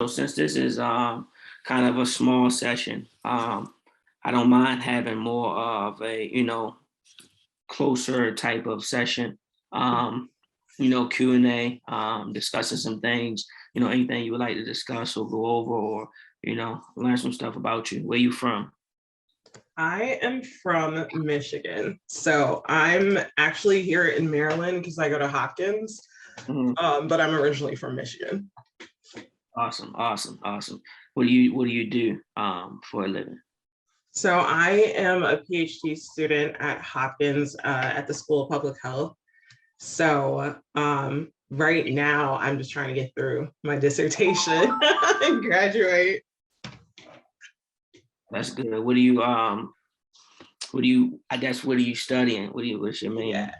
So since this is kind of a small session, I don't mind having more of a closer type of session. Um, Q&A, discussing some things. Anything you would like to discuss or go over, or learn some stuff about you. Where you from? I am from Michigan. So I'm actually here in Maryland because I go to Hopkins, Mhm. but I'm originally from Michigan. Awesome, awesome, awesome. What do you do for a living? So I am a PhD student at Hopkins at the School of Public Health. So right now I'm just trying to get through my dissertation and graduate. That's good. I guess what are you studying? What's your main? Yeah.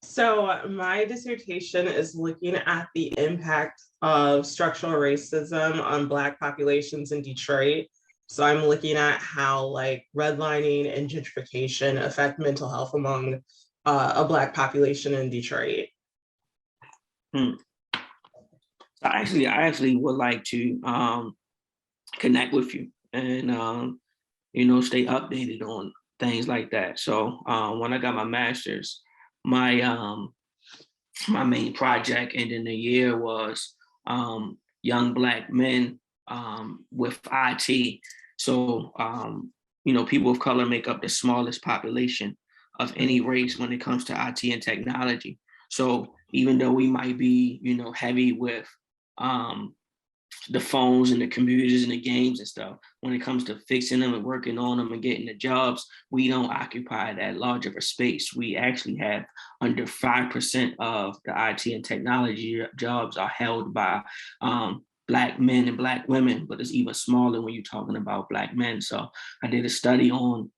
So my dissertation is looking at the impact of structural racism on Black populations in Detroit. So I'm looking at how like redlining and gentrification affect mental health among a Black population in Detroit. Hmm. So I actually would like to connect with you and stay updated on things like that. So when I got my master's, my my main project ending the year was young Black men with IT. So people of color make up the smallest population of any race when it comes to IT and technology. So even though we might be heavy with um, the phones and the computers and the games and stuff, when it comes to fixing them and working on them and getting the jobs, we don't occupy that large of a space. We actually have under 5% of the IT and technology jobs are held by Black men and Black women, but it's even smaller when you're talking about Black men. So I did a study on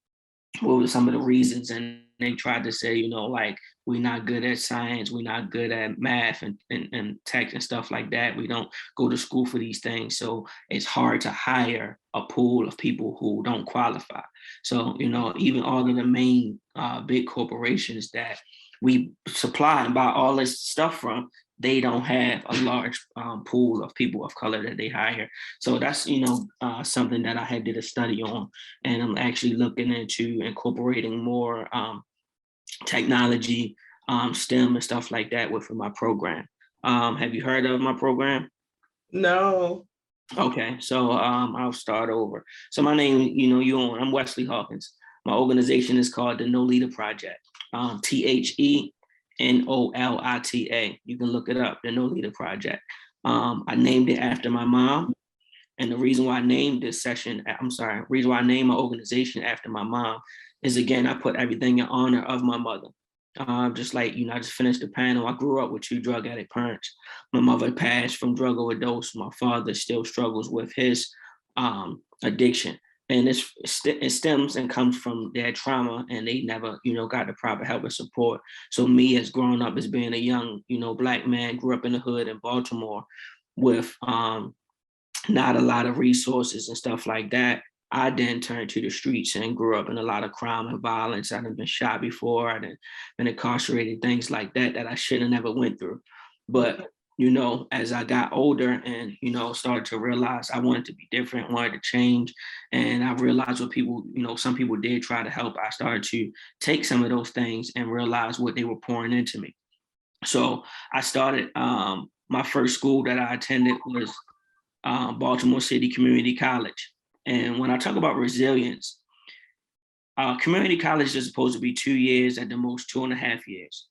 what were some of the reasons, and they tried to say, like, we're not good at science, we're not good at math and tech and stuff like that. We don't go to school for these things. So it's hard to hire a pool of people who don't qualify. So, even all of the main big corporations that we supply and buy all this stuff from, they don't have a large pool of people of color that they hire. So that's, something that I had did a study on, and I'm actually looking into incorporating more technology, STEM and stuff like that within my program. Have you heard of my program? No. Okay, so I'll start over. So my name, I'm Wesley Hawkins. My organization is called the No Leader Project. THENOLITA. You can look it up, the No Leader Project. I named it after my mom. And the reason why I named this session, reason why I named my organization after my mom is, again, I put everything in honor of my mother. Just like, I just finished the panel. I grew up with two drug addict parents. My mother passed from drug overdose. My father still struggles with his addiction. And it stems and comes from their trauma, and they never, got the proper help and support. So me, as growing up as being a young, Black man, grew up in the hood in Baltimore with not a lot of resources and stuff like that. I then turned to the streets and grew up in a lot of crime and violence. I'd been shot before, I'd been incarcerated, things like that that I should have never went through. But as I got older and started to realize I wanted to be different, wanted to change, and I realized what people, some people did try to help. I started to take some of those things and realize what they were pouring into me. So I started. My first school that I attended was Baltimore City Community College. And when I talk about resilience, community college is supposed to be 2 years, at the most 2.5 years.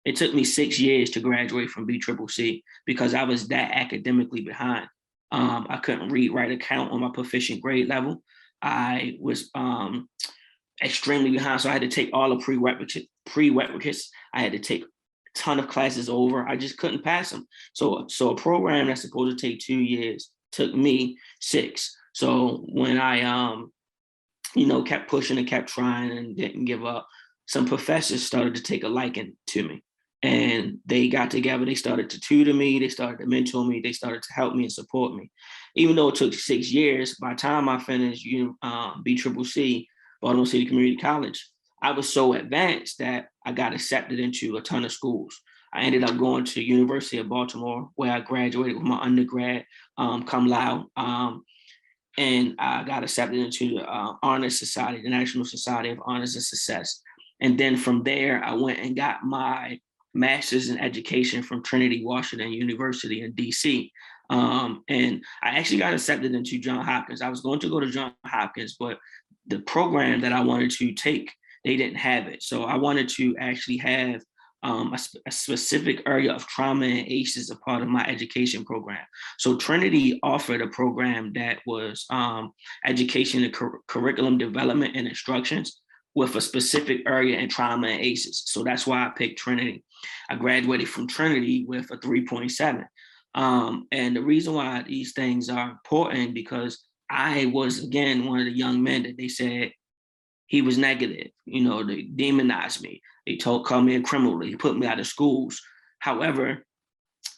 It took me 6 years to graduate from BCCC because I was that academically behind. I couldn't read, write, or count on my proficient grade level. I was extremely behind, so I had to take all the prerequisites. I had to take a ton of classes over. I just couldn't pass them. So a program that's supposed to take 2 years took me 6. So when I kept pushing and kept trying and didn't give up, some professors started to take a liking to me. And they got together, they started to tutor me, they started to mentor me, they started to help me and support me. Even though it took 6 years, by the time I finished BCCC, Baltimore City Community College, I was so advanced that I got accepted into a ton of schools. I ended up going to University of Baltimore, where I graduated with my undergrad, cum laude. And I got accepted into the Honor Society, the National Society of Honors and Success. And then from there, I went and got my master's in education from Trinity Washington University in DC. And I actually got accepted into Johns Hopkins. I was going to go to Johns Hopkins, but the program that I wanted to take, they didn't have it. So I wanted to actually have a specific area of trauma and ACE as a part of my education program. So Trinity offered a program that was education and curriculum development and instructions with a specific area in trauma and ACEs. So that's why I picked Trinity. I graduated from Trinity with a 3.7. And the reason why these things are important, because I was, again, one of the young men that they said he was negative. They demonized me. They called me a criminal. They put me out of schools. However,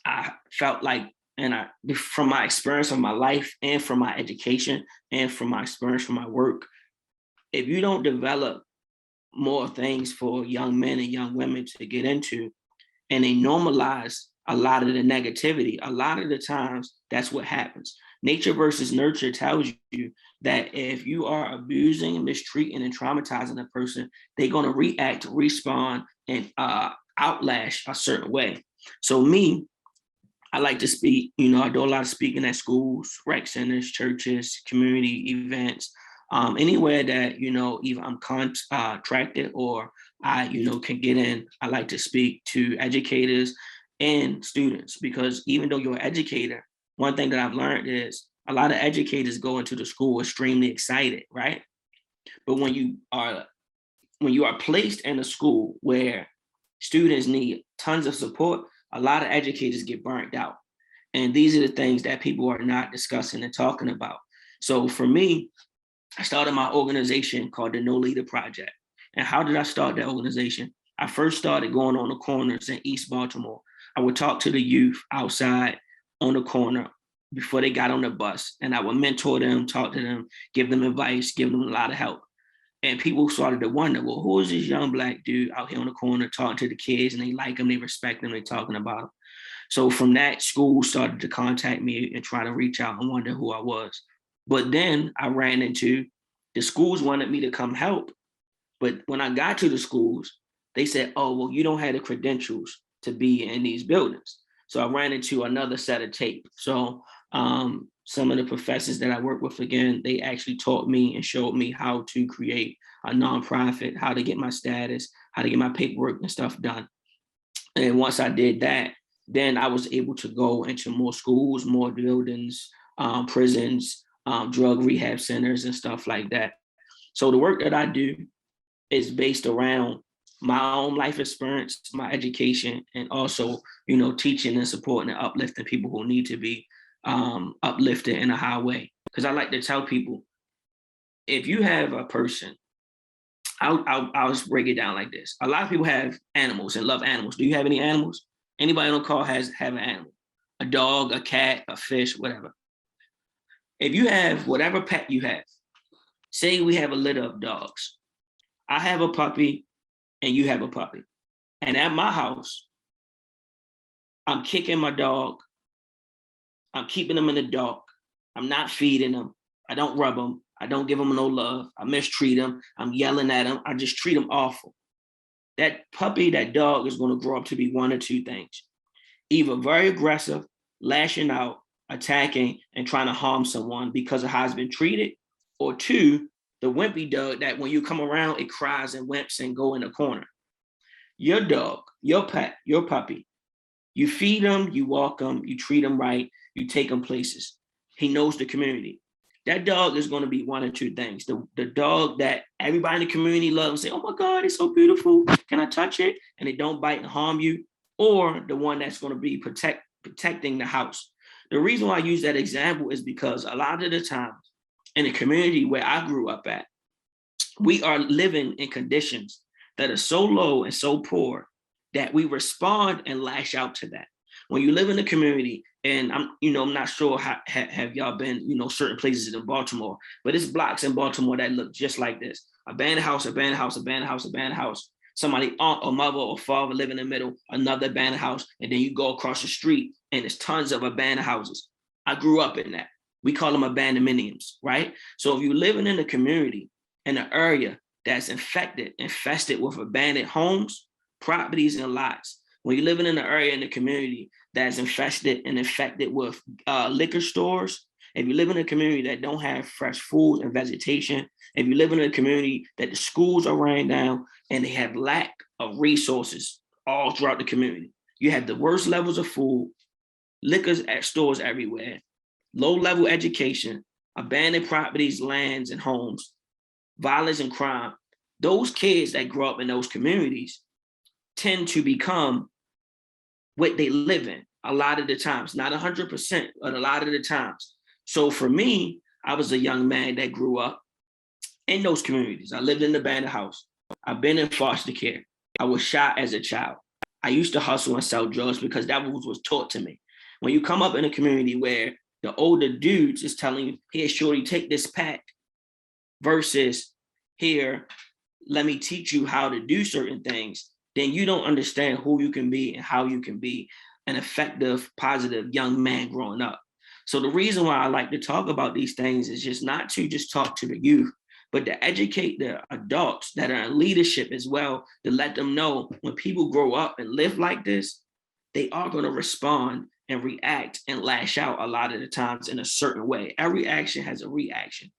I felt like, from my experience of my life and from my education and from my experience from my work, if you don't develop more things for young men and young women to get into, and they normalize a lot of the negativity, a lot of the times that's what happens. Nature versus nurture tells you that if you are abusing, mistreating, and traumatizing a person, they're going to react, respond, and outlash a certain way. So me, I like to speak. I do a lot of speaking at schools, rec centers, churches, community events, anywhere that, either I'm contracted or I, can get in. I like to speak to educators and students, because even though you're an educator, one thing that I've learned is a lot of educators go into the school extremely excited, right? But when you are placed in a school where students need tons of support, a lot of educators get burnt out. And these are the things that people are not discussing and talking about. So for me, I started my organization called the No Leader Project. And how did I start that organization? I first started going on the corners in East Baltimore. I would talk to the youth outside on the corner before they got on the bus, and I would mentor them, talk to them, give them advice, give them a lot of help. And people started to wonder, well, who is this young Black dude out here on the corner talking to the kids, and they like him, they respect him, they're talking about him. So from that, school started to contact me and try to reach out and wonder who I was. But then I ran into, the schools wanted me to come help. But when I got to the schools, they said, oh, well, you don't have the credentials to be in these buildings. So I ran into another set of tape. So some of the professors that I work with, again, they actually taught me and showed me how to create a nonprofit, how to get my status, how to get my paperwork and stuff done. And once I did that, then I was able to go into more schools, more buildings, prisons, drug rehab centers and stuff like that. So the work that I do is based around my own life experience, my education, and also, teaching and supporting and uplifting people who need to be uplifted in a high way. Because I like to tell people, if you have a person, I'll just break it down like this. A lot of people have animals and love animals. Do you have any animals? Anybody on the call have an animal? A dog, a cat, a fish, whatever. If you have whatever pet you have, say we have a litter of dogs. I have a puppy and you have a puppy. And at my house, I'm kicking my dog. I'm keeping them in the dark. I'm not feeding them. I don't rub them. I don't give them no love. I mistreat them. I'm yelling at them. I just treat them awful. That puppy, that dog is going to grow up to be one or two things. Either very aggressive, lashing out, attacking, and trying to harm someone because of how it's been treated, or two, the wimpy dog that when you come around, it cries and wimps and go in the corner. Your dog, your pet, your puppy, you feed him, you walk him, you treat him right, you take him places. He knows the community. That dog is going to be one or two things. The dog that everybody in the community loves and say, oh my God, it's so beautiful. Can I touch it? And it don't bite and harm you. Or the one that's going to be protecting the house. The reason why I use that example is because a lot of the times in the community where I grew up at, we are living in conditions that are so low and so poor that we respond and lash out to that. When you live in the community, and I'm not sure how have y'all been, certain places in Baltimore, but it's blocks in Baltimore that look just like this: abandoned house, abandoned house, abandoned house, abandoned house. somebody, aunt or mother or father live in the middle, another abandoned house, and then you go across the street and there's tons of abandoned houses. I grew up in that. We call them abandominiums, right? So if you're living in a community, in an area that's infested with abandoned homes, properties, and lots, when you're living in an area in the community that's infested and infected with liquor stores, if you live in a community that don't have fresh food and vegetation, if you live in a community that the schools are ran down and they have lack of resources all throughout the community, you have the worst levels of food, liquors at stores everywhere, low-level education, abandoned properties, lands, and homes, violence and crime. Those kids that grow up in those communities tend to become what they live in a lot of the times, not 100%, but a lot of the times. So for me, I was a young man that grew up in those communities. I lived in an abandoned house. I've been in foster care. I was shot as a child. I used to hustle and sell drugs because that was taught to me. When you come up in a community where the older dudes is telling you, here, shorty, take this pack, versus here, let me teach you how to do certain things, then you don't understand who you can be and how you can be an effective, positive young man growing up. So the reason why I like to talk about these things is just not to just talk to the youth, but to educate the adults that are in leadership as well, to let them know when people grow up and live like this, they are going to respond and react and lash out a lot of the times in a certain way. Every action has a reaction,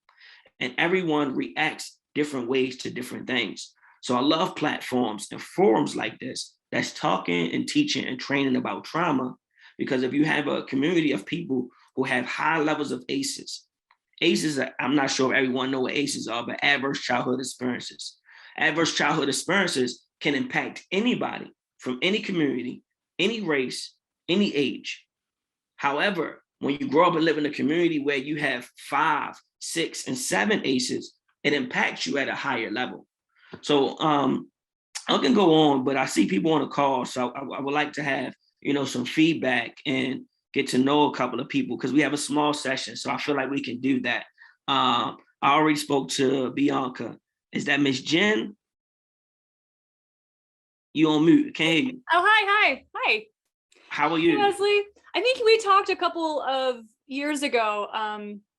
and everyone reacts different ways to different things. So I love platforms and forums like this that's talking and teaching and training about trauma, because if you have a community of people who have high levels of ACEs, ACEs, I'm not sure if everyone know what ACEs are, but adverse childhood experiences. Adverse childhood experiences can impact anybody from any community, any race, any age. However, when you grow up and live in a community where you have 5, 6, and 7 ACEs, it impacts you at a higher level. So I can go on, but I see people on the call, so I would like to have some feedback and get to know a couple of people, because we have a small session, so I feel like we can do that. I already spoke to Bianca. Is that Miss Jen? You on mute? Can't hear you. Oh, hi. How are you? Hey, Wesley. I think we talked a couple of years ago.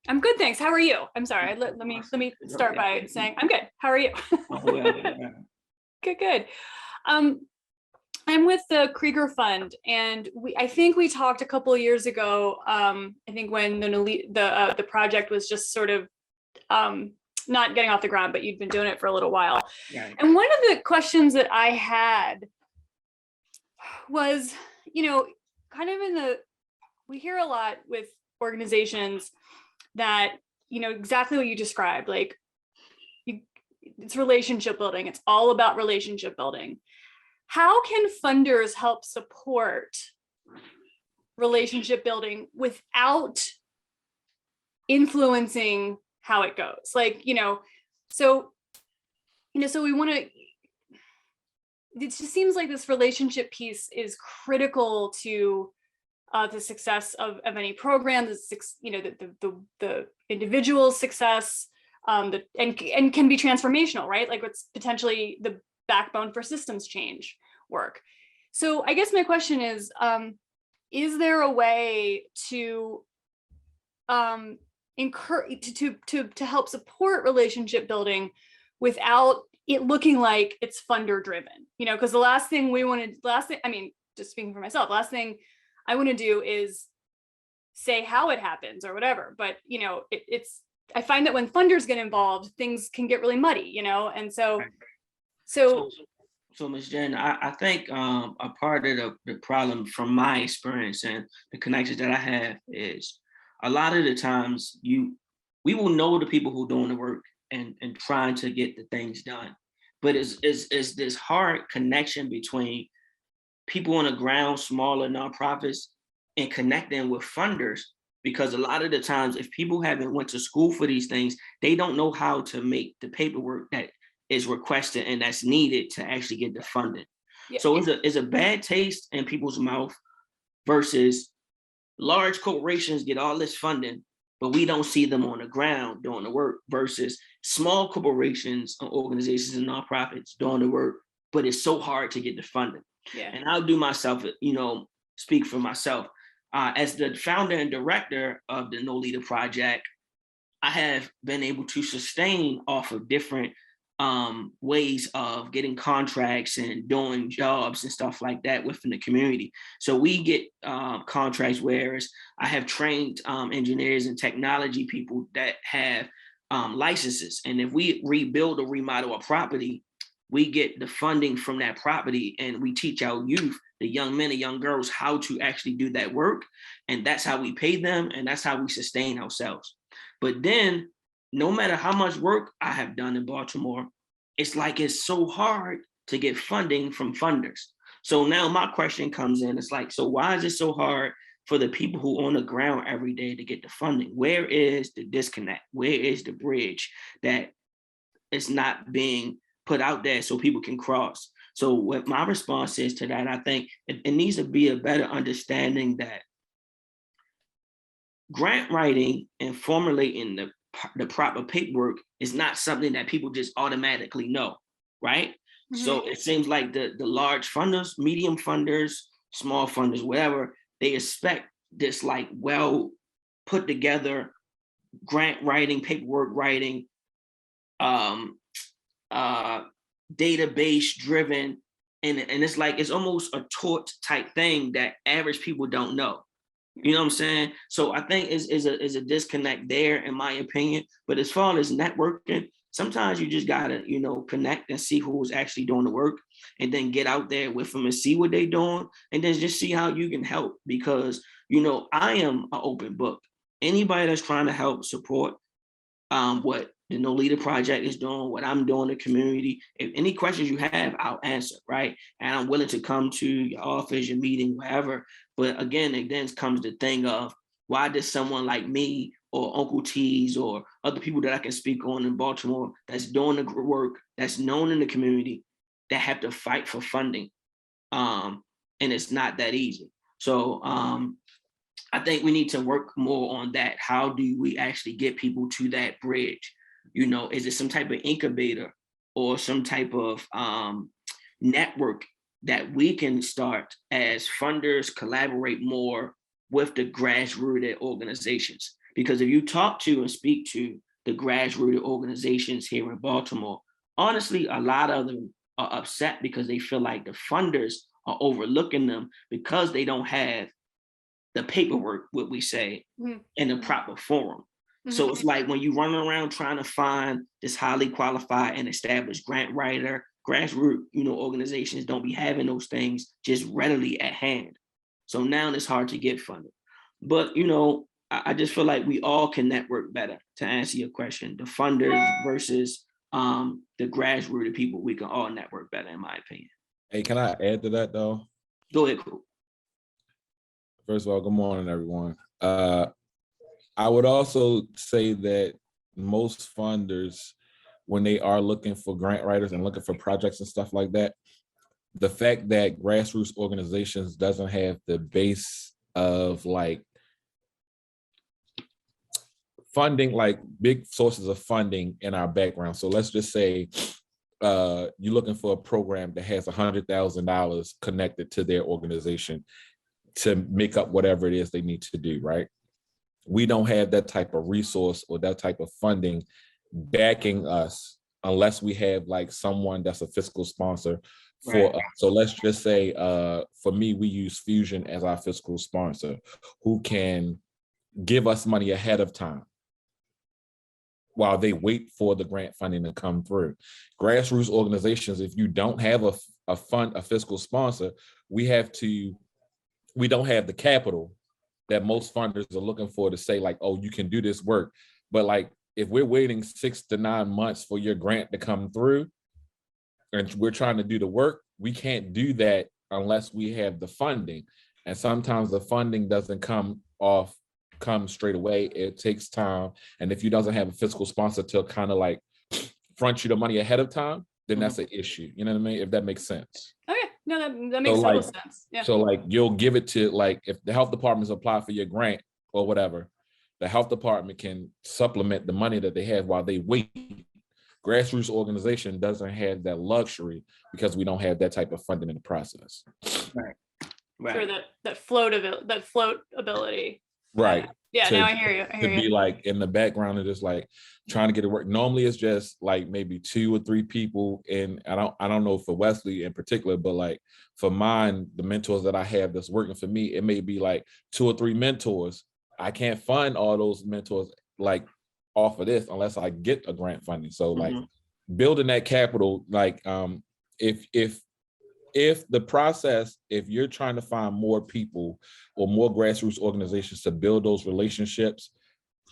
I'm good, thanks. How are you? I'm sorry. Let me start by saying I'm good. How are you? Good. I'm with the Krieger Fund, and I think we talked a couple of years ago. I think when the project was just sort of not getting off the ground, but you'd been doing it for a little while. Yeah. And one of the questions that I had was, kind of we hear a lot with organizations that, exactly what you described, like it's relationship building. It's all about relationship building. How can funders help support relationship building without influencing how it goes? So we want to, it just seems like this relationship piece is critical to the success of any program, the individual's success, and can be transformational, right? Like it's potentially the backbone for systems change work. So I guess my question is there a way to encourage to help support relationship building without it looking like it's funder driven? Because the last thing just speaking for myself, last thing I want to do is say how it happens or whatever. But I find that when funders get involved, things can get really muddy, and so. So Ms. Jen, I think a part of the problem from my experience and the connections that I have is a lot of the times we will know the people who are doing the work and trying to get the things done. But it's this hard connection between people on the ground, smaller nonprofits, and connecting with funders, because a lot of the times if people haven't went to school for these things, they don't know how to make the paperwork that is requested and that's needed to actually get the funding. Yeah. So it's a bad taste in people's mouth versus large corporations get all this funding, but we don't see them on the ground doing the work, versus small corporations or organizations and nonprofits doing the work but it's so hard to get the funding. Yeah. And I'll do myself, speak for myself. As the founder and director of the No Leader Project, I have been able to sustain off of different ways of getting contracts and doing jobs and stuff like that within the community. So we get contracts, whereas I have trained engineers and technology people that have licenses. And if we rebuild or remodel a property, we get the funding from that property, and we teach our youth, the young men and young girls, how to actually do that work. And that's how we pay them, and that's how we sustain ourselves. But then, no matter how much work I have done in Baltimore, it's like it's so hard to get funding from funders. So now my question comes in, it's like, so why is it so hard for the people who on the ground every day to get the funding? Where is the disconnect? Where is the bridge that is not being put out there so people can cross? So what my response is to that, I think it needs to be a better understanding that grant writing and formulating the proper paperwork is not something that people just automatically know, right? Mm-hmm. So it seems like the large funders, medium funders, small funders, whatever, they expect this like well put together grant writing, paperwork writing, database driven, and it's like it's almost a taught type thing that average people don't know. You know what I'm saying? So I think is a disconnect there, in my opinion. But as far as networking, sometimes you just gotta, connect and see who's actually doing the work, and then get out there with them and see what they're doing, and then just see how you can help. Because I am an open book. Anybody that's trying to help support what the No Leader Project is doing, what I'm doing in the community, if any questions you have, I'll answer, right? And I'm willing to come to your office, your meeting, wherever. But again, it then comes the thing of, why does someone like me or Uncle T's or other people that I can speak on in Baltimore that's doing the work, that's known in the community, that have to fight for funding? And it's not that easy. So I think we need to work more on that. How do we actually get people to that bridge? Is it some type of incubator or some type of network that we can start as funders, collaborate more with the grassroots organizations? Because if you talk to and speak to the grassroots organizations here in Baltimore, honestly, a lot of them are upset because they feel like the funders are overlooking them because they don't have the paperwork, what we say, in the proper forum. Mm-hmm. So it's like when you run around trying to find this highly qualified and established grant writer, grassroots, organizations don't be having those things just readily at hand. So now it's hard to get funded. But, I just feel like we all can network better, to answer your question. The funders versus the grassroots people, we can all network better, in my opinion. Hey, can I add to that though? Go ahead, cool. First of all, good morning, everyone. I would also say that most funders, when they are looking for grant writers and looking for projects and stuff like that, the fact that grassroots organizations doesn't have the base of like funding, like big sources of funding in our background. So let's just say you're looking for a program that has $100,000 connected to their organization to make up whatever it is they need to do, right? We don't have that type of resource or that type of funding backing us unless we have like someone that's a fiscal sponsor for us. So let's just say, for me, we use Fusion as our fiscal sponsor who can give us money ahead of time while they wait for the grant funding to come through. Grassroots organizations, if you don't have a fiscal sponsor, we don't have the capital that most funders are looking for to say like, oh, you can do this work. But like, if we're waiting 6 to 9 months for your grant to come through and we're trying to do the work, we can't do that unless we have the funding. And sometimes the funding doesn't come straight away. It takes time. And if you doesn't have a fiscal sponsor to kind of like front you the money ahead of time, then that's an issue. You know what I mean? If that makes sense. Okay. No, that makes total sense. Yeah. So like you'll give it to like, if the health department's apply for your grant or whatever, the health department can supplement the money that they have while they wait. grassroots organization doesn't have that luxury because we don't have that type of funding in the process. Right. For that float ability. Right. Yeah, to, now I hear you. to be like in the background and just like trying to get it work. Normally it's just like maybe 2 or 3 people. And I don't know for Wesley in particular, but like for mine, the mentors that I have that's working for me, it may be like 2 or 3 mentors. I can't fund all those mentors like off of this unless I get a grant funding. So like building that capital, like if the process, if you're trying to find more people or more grassroots organizations to build those relationships,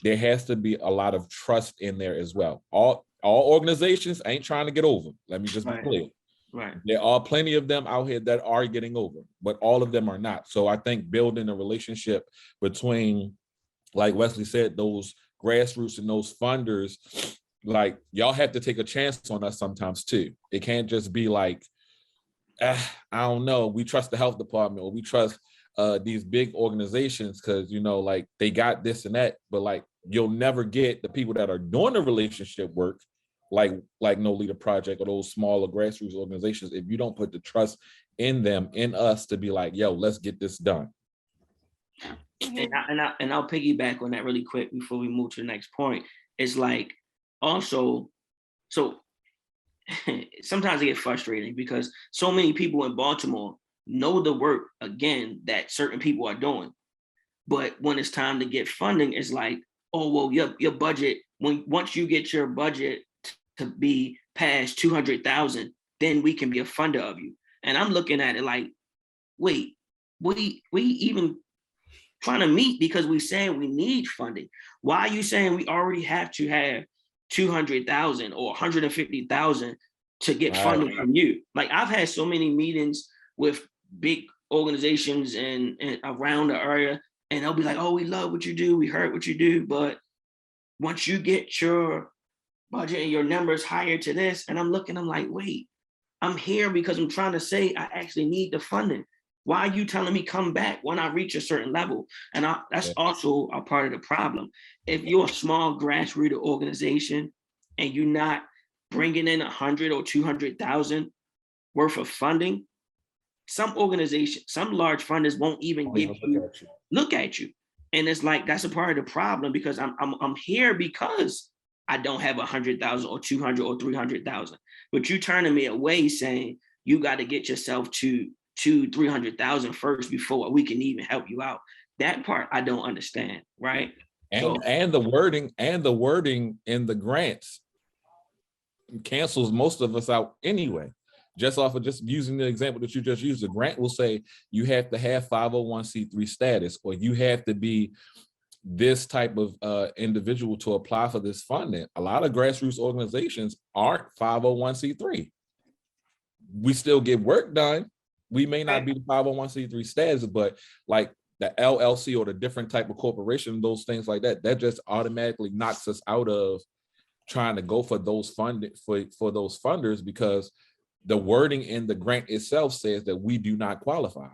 there has to be a lot of trust in there as well. All organizations ain't trying to get over. Let me just be clear. Right. There are plenty of them out here that are getting over, but all of them are not. So I think building a relationship between, like Wesley said, those grassroots and those funders, like y'all have to take a chance on us sometimes too. It can't just be like, I don't know, we trust the health department or we trust these big organizations because, you know, like they got this and that, but like you'll never get the people that are doing the relationship work, like No Leader Project or those smaller grassroots organizations, if you don't put the trust in them, in us to be like, yo, let's get this done. And I'll piggyback on that really quick before we move to the next point. It's like also, so sometimes I get frustrating because so many people in Baltimore know the work again that certain people are doing, but when it's time to get funding, it's like, oh well, your budget, once you get your budget to be past 200,000, then we can be a funder of you. And I'm looking at it like, wait, we even trying to meet because we saying we need funding. Why are you saying we already have to have 200,000 or 150,000 to get funding from you? Like I've had so many meetings with big organizations and around the area, and they'll be like, oh, we love what you do, we heard what you do, but once you get your budget and your numbers higher to this, and I'm like, wait, I'm here because I'm trying to say I actually need the funding. Why are you telling me come back when I reach a certain level? And that's also a part of the problem. If you're a small grassroots organization and you're not bringing in 100 or 200,000 worth of funding, some organizations, some large funders won't even look at you. And it's like, that's a part of the problem because I'm here because I don't have 100,000 or 200 or 300,000, but you turning me away saying you got to get yourself to 300,000 first before we can even help you out. That part I don't understand, right? And the wording in the grants cancels most of us out anyway. Just off of just using the example that you just used, the grant will say you have to have 501c3 status, or you have to be this type of individual to apply for this funding. A lot of grassroots organizations aren't 501c3. We still get work done. We may not be the 501c3 status, but like the LLC or the different type of corporation, those things like that, that just automatically knocks us out of trying to go for those funding for those funders, because the wording in the grant itself says that we do not qualify.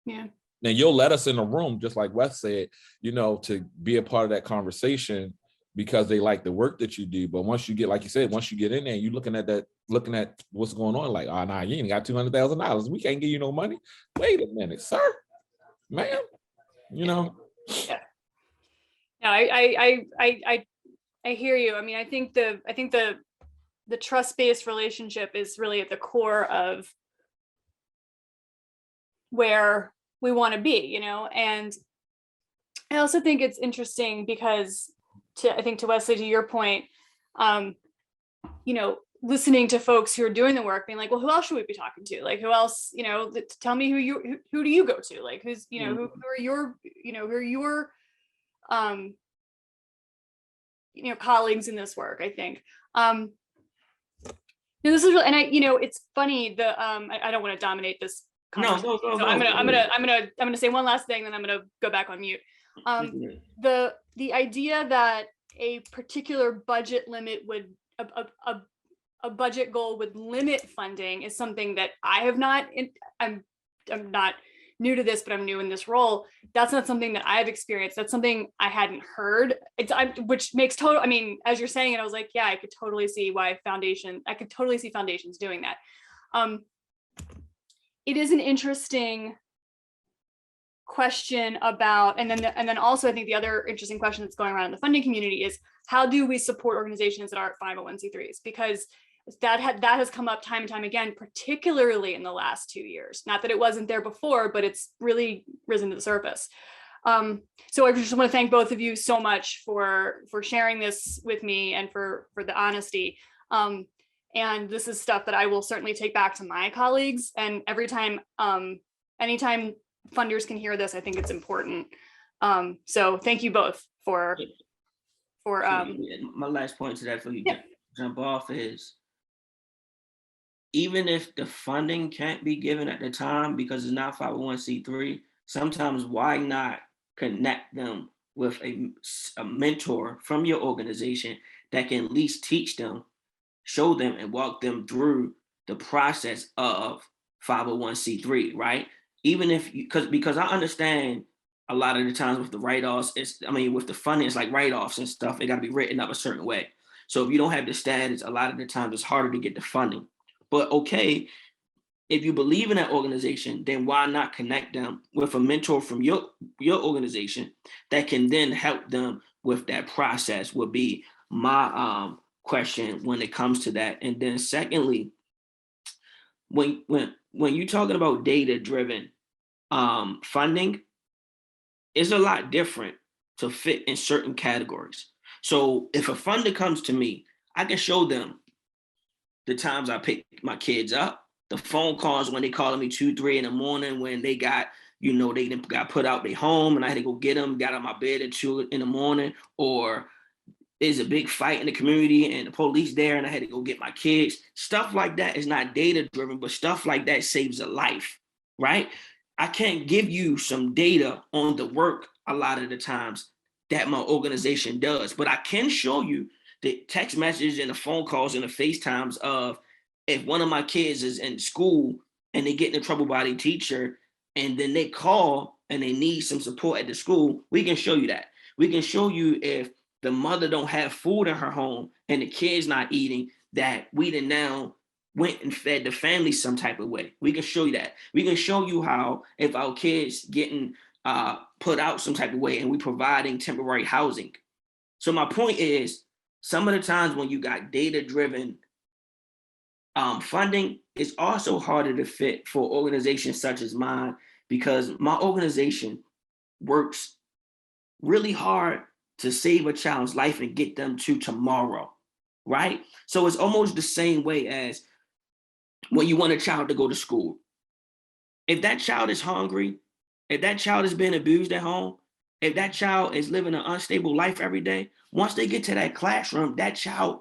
Yeah. Now you'll let us in the room, just like Wes said, you know, to be a part of that conversation because they like the work that you do. But once you get, like you said, once you get in there, you're looking at what's going on, like, oh, nah, you ain't got $200,000. We can't give you no money. Wait a minute, sir, ma'am, you know. Yeah. No, I hear you. I mean, I think the trust-based relationship is really at the core of where we want to be, you know. And I also think it's interesting because I think to Wesley, to your point, you know, listening to folks who are doing the work, being like, well, who else should we be talking to? Like, who else, you know, tell me who do you go to? Like, who's, you know, who are your, you know, who are your, you know, colleagues in this work, I think. This is really, and you know, it's funny, I don't want to dominate this conversation. No, go. So I'm gonna say one last thing, then I'm gonna go back on mute. The idea that a particular budget limit would a budget goal would limit funding is something that I have not, I'm not new to this, but I'm new in this role. That's not something that I've experienced. That's something I hadn't heard. Which makes total, I mean, as you're saying it, I was like, yeah, I could totally see foundations doing that. It is an interesting question about, and then also I think the other interesting question that's going around in the funding community is, how do we support organizations that aren't 501c3s? Because that has come up time and time again, particularly in the last 2 years. Not that it wasn't there before, but it's really risen to the surface. So I just want to thank both of you so much for sharing this with me and for the honesty. And this is stuff that I will certainly take back to my colleagues. And every time, anytime funders can hear this, I think it's important. So thank you both for my last point to that for you jump off is, even if the funding can't be given at the time because it's not 501c3, sometimes why not connect them with a mentor from your organization that can at least teach them, show them, and walk them through the process of 501c3, right? Even if because I understand a lot of the times with the write-offs, with the funding, it's like write-offs and stuff, it got to be written up a certain way. So if you don't have the status, a lot of the times it's harder to get the funding. But okay, if you believe in that organization, then why not connect them with a mentor from your organization that can then help them with that process, would be my question when it comes to that. And then secondly, when you're talking about data-driven funding, it's a lot different to fit in certain categories. So if a funder comes to me, I can show them the times I pick my kids up, the phone calls when they calling me 2, 3 in the morning when they got, they got put out their home and I had to go get them, got out of my bed at 2 in the morning, or there's a big fight in the community and the police there and I had to go get my kids. Stuff like that is not data driven, but stuff like that saves a life, right? I can't give you some data on the work a lot of the times that my organization does, but I can show you the text messages and the phone calls and the FaceTimes of, if one of my kids is in school and they get in trouble by their teacher and then they call and they need some support at the school, we can show you that. We can show you if the mother don't have food in her home and the kid's not eating, that we then now went and fed the family some type of way. We can show you that. We can show you how if our kids getting put out some type of way and we providing temporary housing. So my point is, some of the times when you got data-driven funding, it's also harder to fit for organizations such as mine, because my organization works really hard to save a child's life and get them to tomorrow, right? So it's almost the same way as when you want a child to go to school. If that child is hungry, if that child is being abused at home, if that child is living an unstable life every day, once they get to that classroom, that child,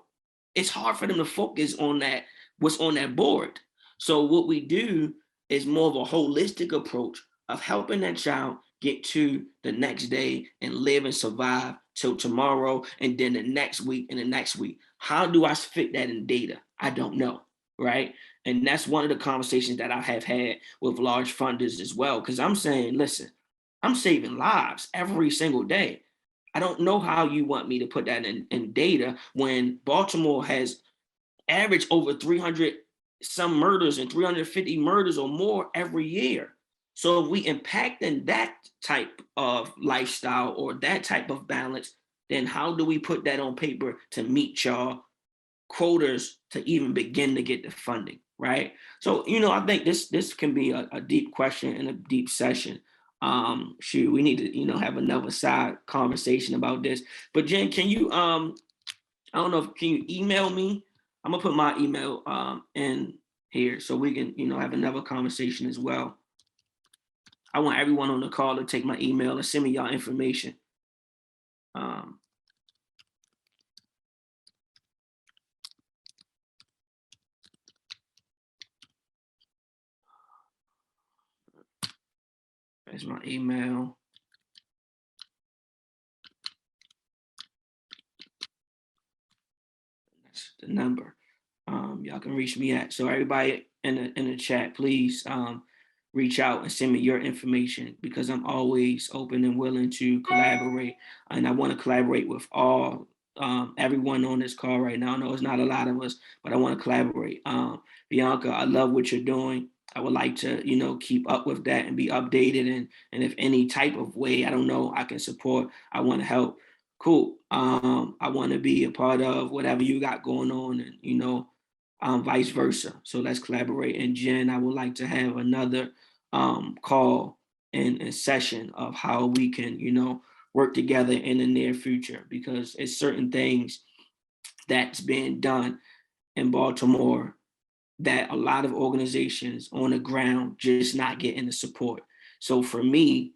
it's hard for them to focus on that, what's on that board. So what we do is more of a holistic approach of helping that child get to the next day and live and survive till tomorrow, and then the next week and the next week. How do I fit that in data? I don't know, right? And that's one of the conversations that I have had with large funders as well, because I'm saying, listen, I'm saving lives every single day. I don't know how you want me to put that in data when Baltimore has averaged over 300 some murders and 350 murders or more every year. So if we impacting that type of lifestyle or that type of balance, then how do we put that on paper to meet y'all quotas to even begin to get the funding, right? So, I think this can be a deep question and a deep session. We need to, have another side conversation about this. But Jen, can you, I don't know, can you email me? I'm gonna put my email in here so we can, have another conversation as well. I want everyone on the call to take my email and send me y'all information. That's my email. That's the number. Y'all can reach me at. So everybody in the chat, please reach out and send me your information, because I'm always open and willing to collaborate. And I want to collaborate with everyone on this call right now. I know it's not a lot of us, but I want to collaborate. Bianca, I love what you're doing. I would like to, keep up with that and be updated. And if any type of way, I don't know, I can support, I want to help. Cool. I want to be a part of whatever you got going on, and, vice versa. So let's collaborate. And Jen, I would like to have another call and session of how we can, work together in the near future, because it's certain things that's being done in Baltimore that a lot of organizations on the ground just not getting the support. So for me,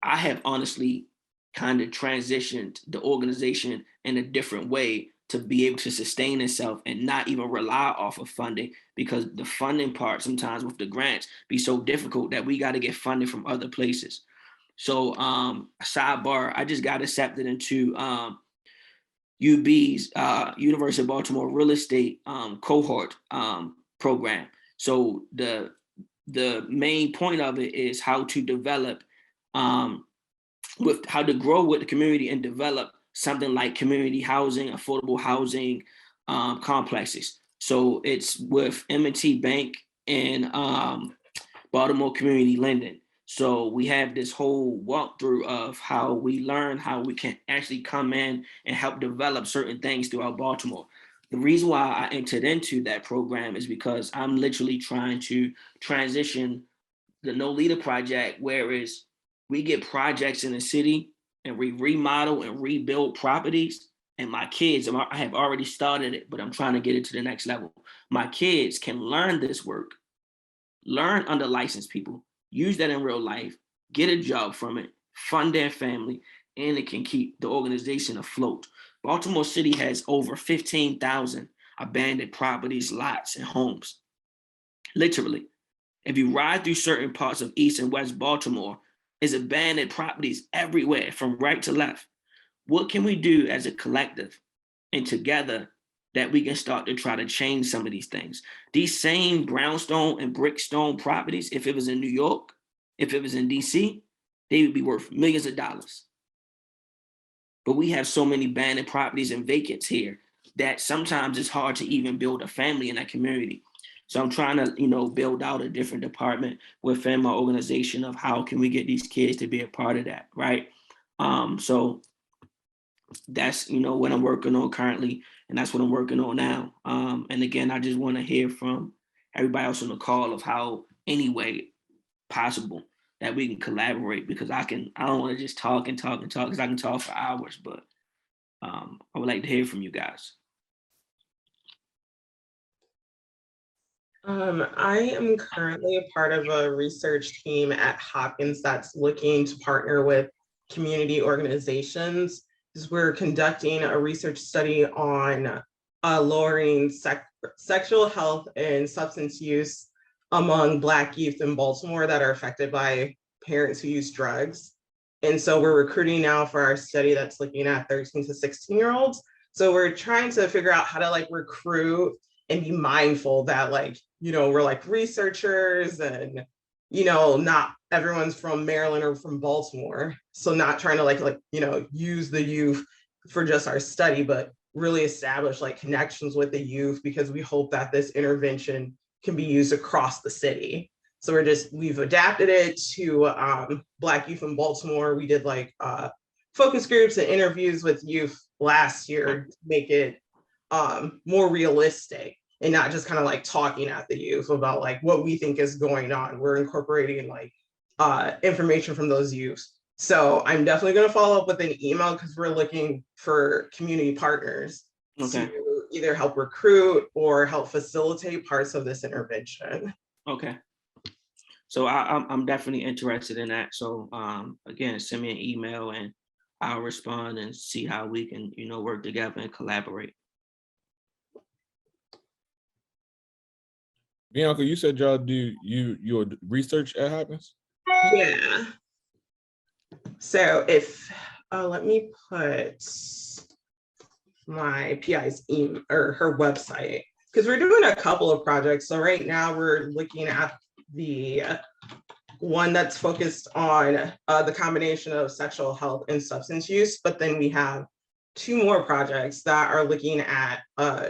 I have honestly kind of transitioned the organization in a different way to be able to sustain itself and not even rely off of funding, because the funding part sometimes with the grants be so difficult that we got to get funding from other places. So sidebar, I just got accepted into UB's University of Baltimore real estate cohort program. So the main point of it is how to develop with how to grow with the community and develop something like community housing, affordable housing complexes. So it's with M&T Bank and Baltimore Community Lending. So we have this whole walkthrough of how we learn how we can actually come in and help develop certain things throughout Baltimore. The reason why I entered into that program is because I'm literally trying to transition the No Leader Project, whereas we get projects in the city and we remodel and rebuild properties. And my kids, I have already started it, but I'm trying to get it to the next level. My kids can learn this work, learn under licensed people, use that in real life, get a job from it, fund their family, and it can keep the organization afloat. Baltimore City has over 15,000 abandoned properties, lots, and homes. Literally, if you ride through certain parts of East and West Baltimore, there's abandoned properties everywhere from right to left. What can we do as a collective and together that we can start to try to change some of these things? These same brownstone and brickstone properties, if it was in New York, if it was in DC, they would be worth millions of dollars. But we have so many abandoned properties and vacants here that sometimes it's hard to even build a family in that community. So I'm trying to, build out a different department within my organization of how can we get these kids to be a part of that, right? So that's, what I'm working on currently, and that's what I'm working on now. And again, I just want to hear from everybody else on the call of how any way possible that we can collaborate, because I don't want to just talk, because I can talk for hours, but I would like to hear from you guys. I am currently a part of a research team at Hopkins that's looking to partner with community organizations, because we're conducting a research study on lowering sexual health and substance use among Black youth in Baltimore that are affected by parents who use drugs. And so we're recruiting now for our study that's looking at 13 to 16-year-olds. So we're trying to figure out how to recruit and be mindful that we're researchers and, not everyone's from Maryland or from Baltimore. So not trying to use the youth for just our study, but really establish connections with the youth, because we hope that this intervention can be used across the city. So we've adapted it to Black youth in Baltimore. We did focus groups and interviews with youth last year to make it more realistic and not just kind of talking at the youth about what we think is going on. We're incorporating information from those youths. So I'm definitely going to follow up with an email, because we're looking for community partners to either help recruit or help facilitate parts of this intervention. Okay. So I'm definitely interested in that. So again, send me an email and I'll respond and see how we can, work together and collaborate. Bianca, you said y'all do your research at Hopkins? Yeah. So if let me put my PI's email or her website, because we're doing a couple of projects. So right now we're looking at the one that's focused on the combination of sexual health and substance use, but then we have 2 more projects that are looking at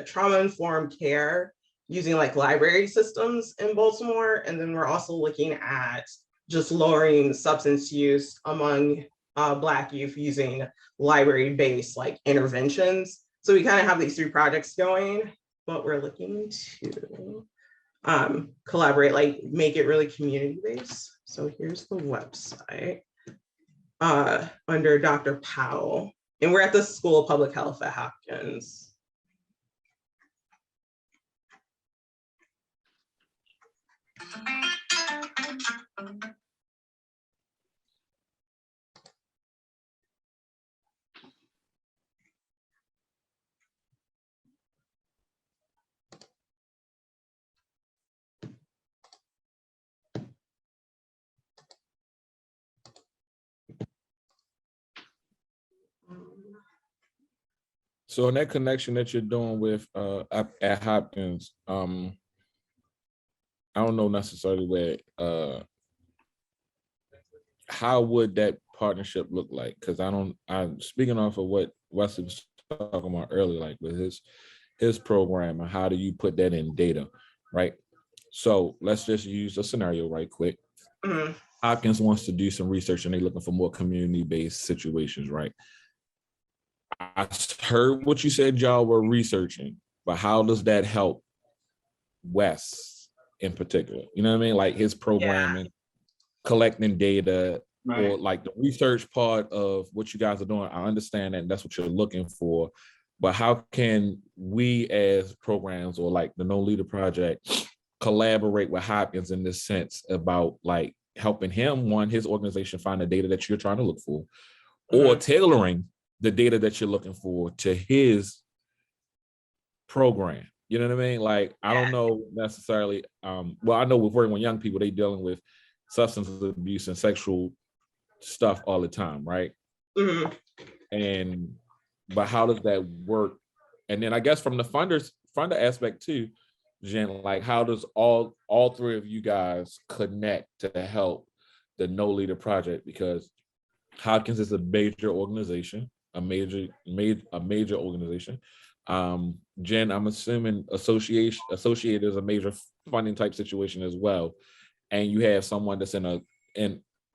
trauma-informed care using like library systems in Baltimore. And then we're also looking at just lowering substance use among Black youth using library-based like interventions. So we kind of have these 3 projects going, but we're looking to collaborate, like make it really community-based. So here's the website under Dr. Powell. And we're at the School of Public Health at Hopkins. So in that connection that you're doing with at Hopkins, I don't know necessarily where how would that partnership look like? Because I'm speaking off of what Wesley was talking about earlier, like with his program, and how do you put that in data, right? So let's just use a scenario right quick. Mm-hmm. Hopkins wants to do some research and they're looking for more community-based situations, right? I heard what you said y'all were researching, but how does that help Wes in particular? You know what I mean? Like his programming, collecting data, right, or like the research part of what you guys are doing. I understand that, and that's what you're looking for. But how can we as programs or like the No Leader Project collaborate with Hopkins in this sense about like helping him, his organization, find the data that you're trying to look for, or tailoring the data that you're looking for to his program? You know what I mean? Like, I don't know necessarily, well, I know with working with young people, they dealing with substance abuse and sexual stuff all the time, right? Mm-hmm. But how does that work? And then I guess from the funder aspect too, Jen, like how does all 3 of you guys connect to help the No Leader Project? Because Hopkins is a major organization, a major organization. Jen, I'm assuming Associated is a major funding type situation as well. And you have someone that's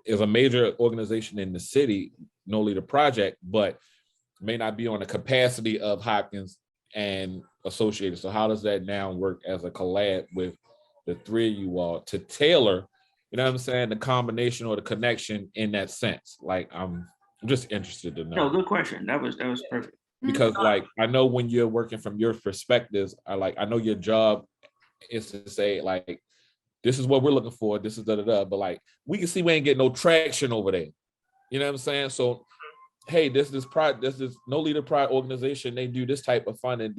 is a major organization in the city, No Leader Project, but may not be on the capacity of Hopkins and Associated. So how does that now work as a collab with the 3 of you all to tailor, you know what I'm saying, the combination or the connection in that sense? Like, I'm just interested to know. No, good question. That was perfect. Because like, I know when you're working from your perspectives, I know your job is to say like, this is what we're looking for, this is but like, we can see we ain't getting no traction over there. You know what I'm saying? So, hey, this is No Leader Pride organization, they do this type of funding,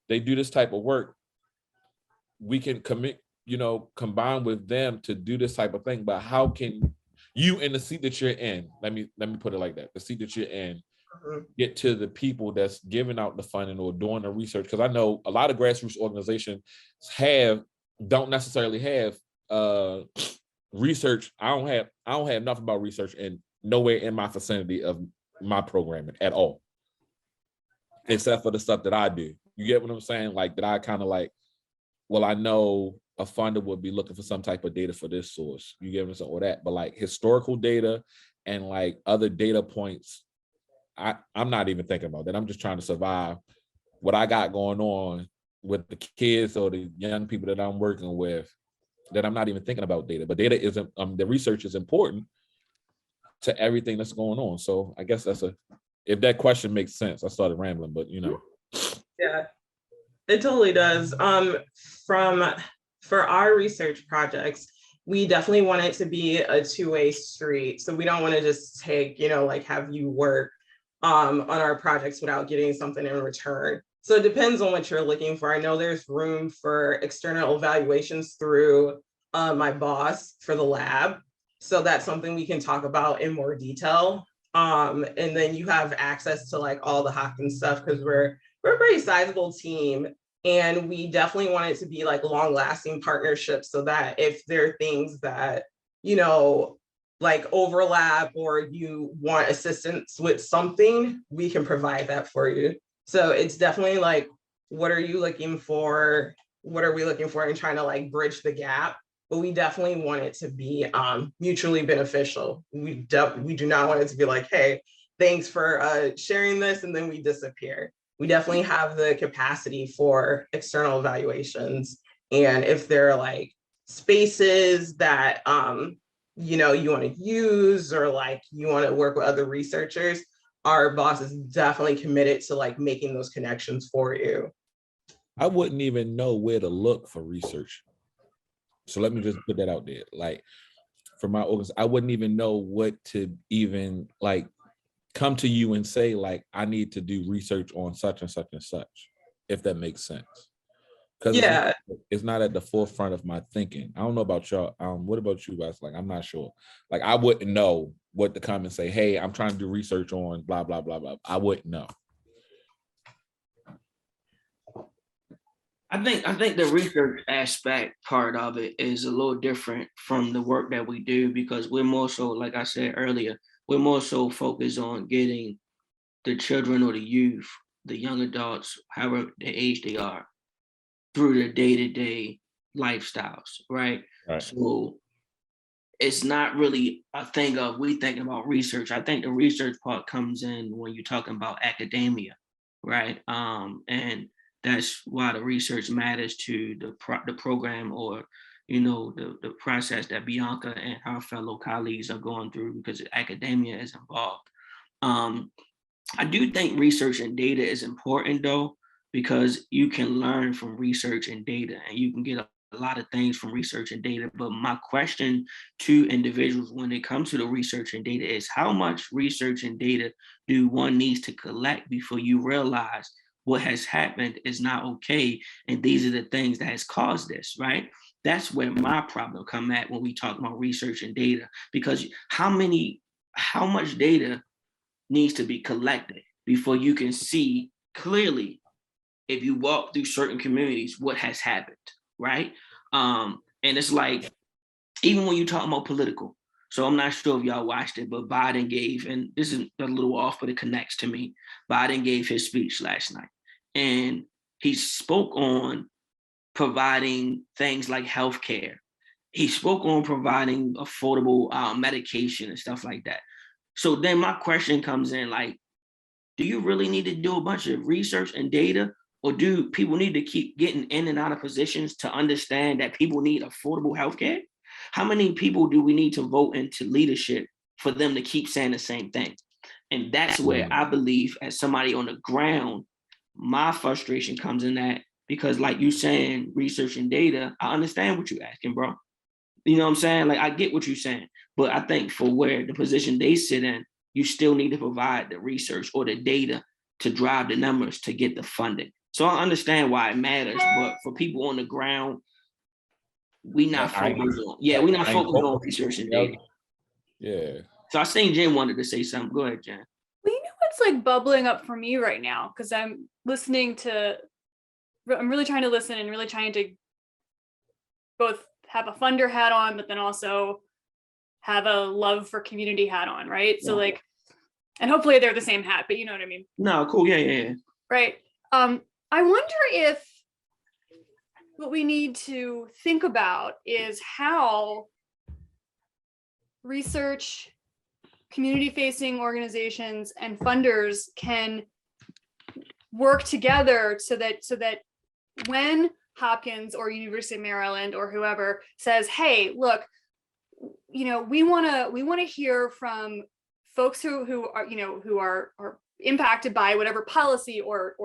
they do this type of work. We can combine with them to do this type of thing. But how can you, in the seat that you're in, let me put it like that, the seat that you're in, get to the people that's giving out the funding or doing the research? Because I know a lot of grassroots organizations don't necessarily have research. I don't have enough about research and nowhere in my vicinity of my programming at all, except for the stuff that I do. You get what I'm saying? Like, that I kind of like, well, I know a funder would be looking for some type of data for this source. You get what I'm saying? Or that, but like historical data and like other data points, I'm not even thinking about that. I'm just trying to survive what I got going on with the kids or the young people that I'm working with, that I'm not even thinking about data. But data isn't, the research is important to everything that's going on. So I guess if that question makes sense. I started rambling, but Yeah, it totally does. For our research projects, we definitely want it to be a 2-way street. So we don't want to just take, like have you work on our projects without getting something in return. So it depends on what you're looking for. I know there's room for external evaluations through my boss for the lab. So that's something we can talk about in more detail. And then you have access to like all the Hopkins stuff, because we're a pretty sizable team. And we definitely want it to be like long-lasting partnerships, so that if there are things that you know, like overlap or you want assistance with something, we can provide that for you. So it's definitely like, what are you looking for? What are we looking for, and trying to like bridge the gap? But we definitely want it to be mutually beneficial. We do not want it to be like, hey, thanks for sharing this, and then we disappear. We definitely have the capacity for external evaluations. And if there are like spaces that you know, you want to use, or like you want to work with other researchers, our boss is definitely committed to like making those connections for you. I wouldn't even know where to look for research. So let me just put that out there. Like for my organization, I wouldn't even know what to even like come to you and say, like, I need to do research on such and such and such, if that makes sense. Because Yeah. it's not at the forefront of my thinking. I don't know about y'all. What about you guys? Like, I'm not sure. Like, I wouldn't know what to come and say, hey, I'm trying to do research on blah, blah, blah, blah. I wouldn't know. I think the research aspect part of it is a little different from the work that we do, because we're more so, like I said earlier, we're more so focused on getting the children or the youth, the young adults, however the age they are, through their day-to-day lifestyles, right? Right. So it's not really a thing of we thinking about research. I think the research part comes in when you're talking about academia, right? And that's why the research matters to the program, or you know, the process that Bianca and her fellow colleagues are going through, because academia is involved. I do think research and data is important though, because you can learn from research and data, and you can get a lot of things from research and data. But my question to individuals when it comes to the research and data is, how much research and data do one needs to collect before you realize what has happened is not okay, and these are the things that has caused this, right? That's where my problem come at when we talk about research and data, because how much data needs to be collected before you can see clearly, if you walk through certain communities, what has happened, right? And it's like, even when you talk about political, so I'm not sure if y'all watched it, but Biden gave, and this is a little off, but it connects to me. Biden gave his speech last night, and he spoke on providing things like healthcare. He spoke on providing affordable medication and stuff like that. So then my question comes in, like, do you really need to do a bunch of research and data, or do people need to keep getting in and out of positions to understand that people need affordable healthcare? How many people do we need to vote into leadership for them to keep saying the same thing? And that's where I believe, as somebody on the ground, my frustration comes in that, because like you saying, research and data, I understand what you're asking, bro. You know what I'm saying? Like, I get what you're saying, but I think for where the position they sit in, you still need to provide the research or the data to drive the numbers to get the funding. So I understand why it matters, but for people on the ground, we not focused on, we not focused on research and data. Yeah. So I seen Jen wanted to say something. Go ahead, Jen. Well, you know what's like bubbling up for me right now, because I'm really trying to listen and really trying to both have a funder hat on, but then also have a love for community hat on, right? Yeah. So like, and hopefully they're the same hat, but you know what I mean? No, cool, yeah. Right. I wonder if what we need to think about is how research, community-facing organizations, and funders can work together so that when Hopkins or University of Maryland or whoever says, hey, look, you know, we want to hear from folks who are, you know, who are impacted by whatever policy or